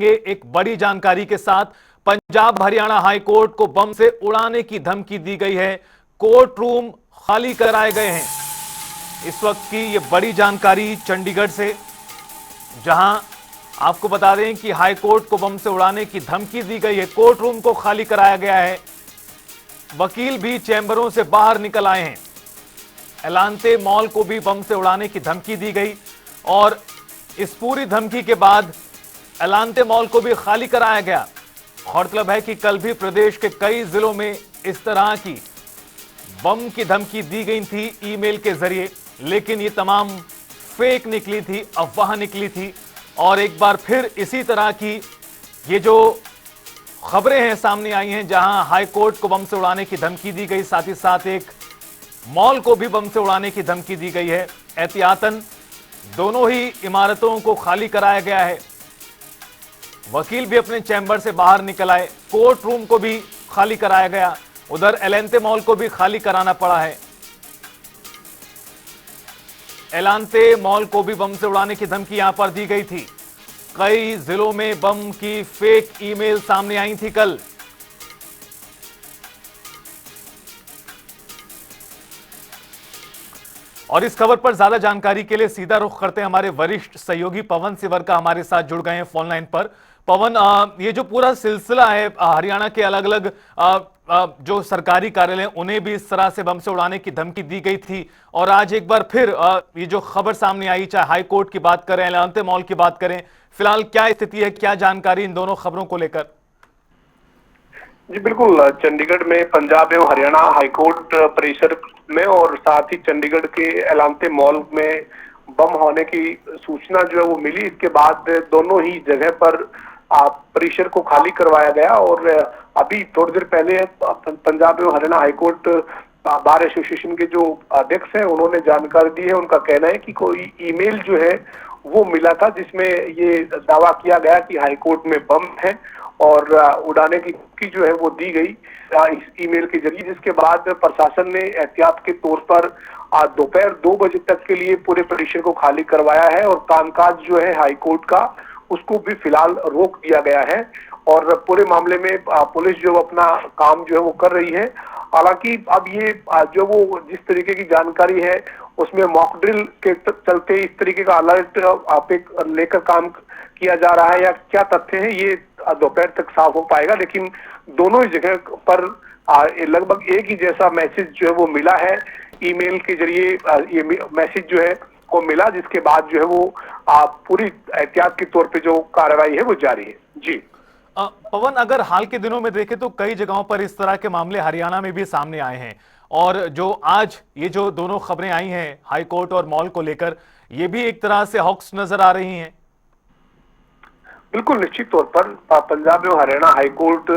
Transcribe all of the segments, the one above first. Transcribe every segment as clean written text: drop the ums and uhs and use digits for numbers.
एक बड़ी जानकारी के साथ। पंजाब हरियाणा हाई कोर्ट को बम से उड़ाने की धमकी दी गई है। कोर्ट रूम खाली कराए गए हैं। इस वक्त की यह बड़ी जानकारी चंडीगढ़ से, जहां आपको बता दें कि हाई कोर्ट को बम से उड़ाने की धमकी दी गई है। कोर्ट रूम को खाली कराया गया है। वकील भी चैंबरों से बाहर निकल आए हैं। एलांते मॉल को भी बम से उड़ाने की धमकी दी गई और इस पूरी धमकी के बाद एलांते मॉल को भी खाली कराया गया। गौरतलब है कि कल भी प्रदेश के कई जिलों में इस तरह की बम की धमकी दी गई थी ईमेल के जरिए, लेकिन ये तमाम फेक निकली थी, अफवाह निकली थी। और एक बार फिर इसी तरह की ये जो खबरें हैं सामने आई हैं, जहां हाई कोर्ट को बम से उड़ाने की धमकी दी गई, साथ ही साथ एक मॉल को भी बम से उड़ाने की धमकी दी गई है। एहतियातन दोनों ही इमारतों को खाली कराया गया है। वकील भी अपने चैम्बर से बाहर निकल आए। कोर्ट रूम को भी खाली कराया गया। उधर एलांते मॉल को भी खाली कराना पड़ा है। एलांते मॉल को भी बम से उड़ाने की धमकी यहां पर दी गई थी। कई जिलों में बम की फेक ईमेल सामने आई थी कल। और इस खबर पर ज्यादा जानकारी के लिए सीधा रुख करते हैं हमारे वरिष्ठ सहयोगी पवन सिवरका हमारे साथ जुड़ गए हैं फोन लाइन पर। पवन, ये जो पूरा सिलसिला है, हरियाणा के अलग अलग जो सरकारी कार्यालय उन्हें भी इस तरह से बम से उड़ाने की धमकी दी गई थी, और आज एक बार फिर ये जो खबर सामने आई, चाहे हाई कोर्ट की बात करें, एलांते मॉल की बात करें, फिलहाल क्या स्थिति है, क्या जानकारी इन दोनों खबरों को लेकर? जी बिल्कुल, चंडीगढ़ में पंजाब एवं हरियाणा हाईकोर्ट परिसर में और साथ ही चंडीगढ़ के एलांते मॉल में बम होने की सूचना जो है वो मिली। इसके बाद दोनों ही जगह पर परिसर को खाली करवाया गया और अभी थोड़ी देर पहले पंजाब एवं हरियाणा हाईकोर्ट बार एसोसिएशन के जो अध्यक्ष हैं उन्होंने जानकारी दी है। उनका कहना है कि कोई ईमेल जो है वो मिला था जिसमें ये दावा किया गया कि हाईकोर्ट में बम है और उड़ाने की जो है वो दी गई इस ईमेल के जरिए, जिसके बाद प्रशासन ने एहतियात के तौर पर दोपहर 2 बजे तक के लिए पूरे परिसर को खाली करवाया है और कामकाज जो है हाईकोर्ट का उसको भी फिलहाल रोक दिया गया है। और पूरे मामले में पुलिस जो अपना काम जो है वो कर रही है। हालांकि अब ये जो वो जिस तरीके की जानकारी है उसमें मॉक ड्रिल के चलते इस तरीके का अलर्ट आप लेकर काम किया जा रहा है या क्या तथ्य है, ये दोपहर तक साफ हो पाएगा। लेकिन दोनों ही जगह पर लगभग एक ही जैसा मैसेज जो है वो मिला है ईमेल के जरिए। ये मैसेज जो है वो मिला, जिसके बाद जो है वो पूरी एहतियात के तौर पे जो कार्रवाई है वो जारी है। जी पवन, अगर हाल के दिनों में देखें तो कई जगहों पर इस तरह के मामले हरियाणा में भी सामने आए हैं, और जो आज ये जो दोनों खबरें आई हैं हाई कोर्ट और मॉल को लेकर, ये भी एक तरह से हॉक्स नजर आ रही हैं। बिल्कुल, निश्चित तौर पर पंजाब एवं हरियाणा हाईकोर्ट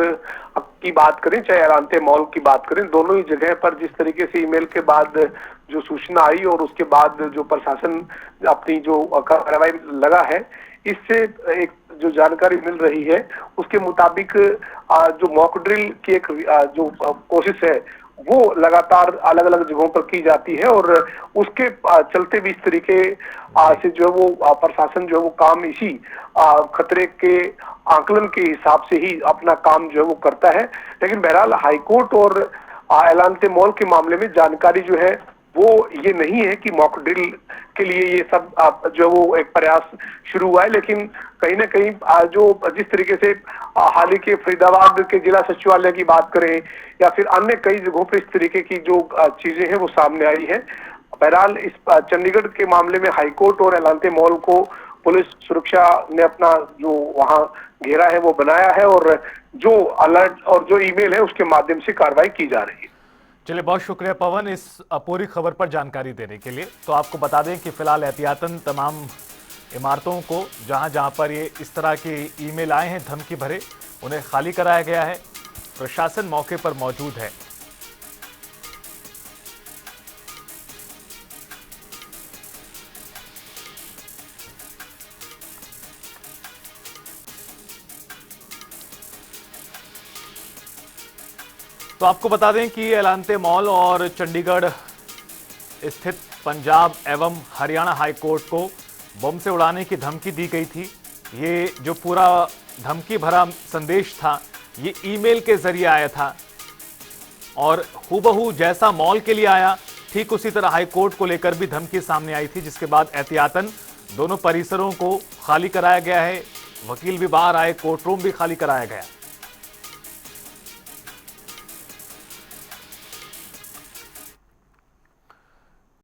की बात करें चाहे एलांते मॉल की बात करें, दोनों ही जगह पर जिस तरीके से ईमेल के बाद जो सूचना आई और उसके बाद जो प्रशासन अपनी जो कार्रवाई लगा है, इससे एक जो जानकारी मिल रही है उसके मुताबिक जो मॉक ड्रिल की एक जो कोशिश है वो लगातार अलग अलग जगहों पर की जाती है और उसके चलते भी इस तरीके से जो है वो प्रशासन जो है वो काम इसी खतरे के आकलन के हिसाब से ही अपना काम जो है वो करता है। लेकिन बहरहाल हाईकोर्ट और एलांते मॉल के मामले में जानकारी जो है वो ये नहीं है कि मॉक ड्रिल के लिए ये सब जो वो एक प्रयास शुरू हुआ है। लेकिन कहीं ना कहीं जो जिस तरीके से हाल ही के फरीदाबाद के जिला सचिवालय की बात करें या फिर अन्य कई जगहों पर इस तरीके की जो चीजें हैं वो सामने आई है। बहरहाल इस चंडीगढ़ के मामले में हाईकोर्ट और एलांते मॉल को पुलिस सुरक्षा ने अपना जो वहां घेरा है वो बनाया है और जो अलर्ट और जो ईमेल है उसके माध्यम से कार्रवाई की जा रही है। चलिए, बहुत शुक्रिया पवन इस पूरी खबर पर जानकारी देने के लिए। तो आपको बता दें कि फिलहाल एहतियातन तमाम इमारतों को जहां जहां पर ये इस तरह के ईमेल आए हैं धमकी भरे, उन्हें खाली कराया गया है। प्रशासन मौके पर मौजूद है। तो आपको बता दें कि एलांते मॉल और चंडीगढ़ स्थित पंजाब एवं हरियाणा हाई कोर्ट को बम से उड़ाने की धमकी दी गई थी। ये जो पूरा धमकी भरा संदेश था ये ईमेल के जरिए आया था और हूबहू जैसा मॉल के लिए आया ठीक उसी तरह हाई कोर्ट को लेकर भी धमकी सामने आई थी, जिसके बाद एहतियातन दोनों परिसरों को खाली कराया गया है। वकील भी बाहर आए, कोर्ट रूम भी खाली कराया गया।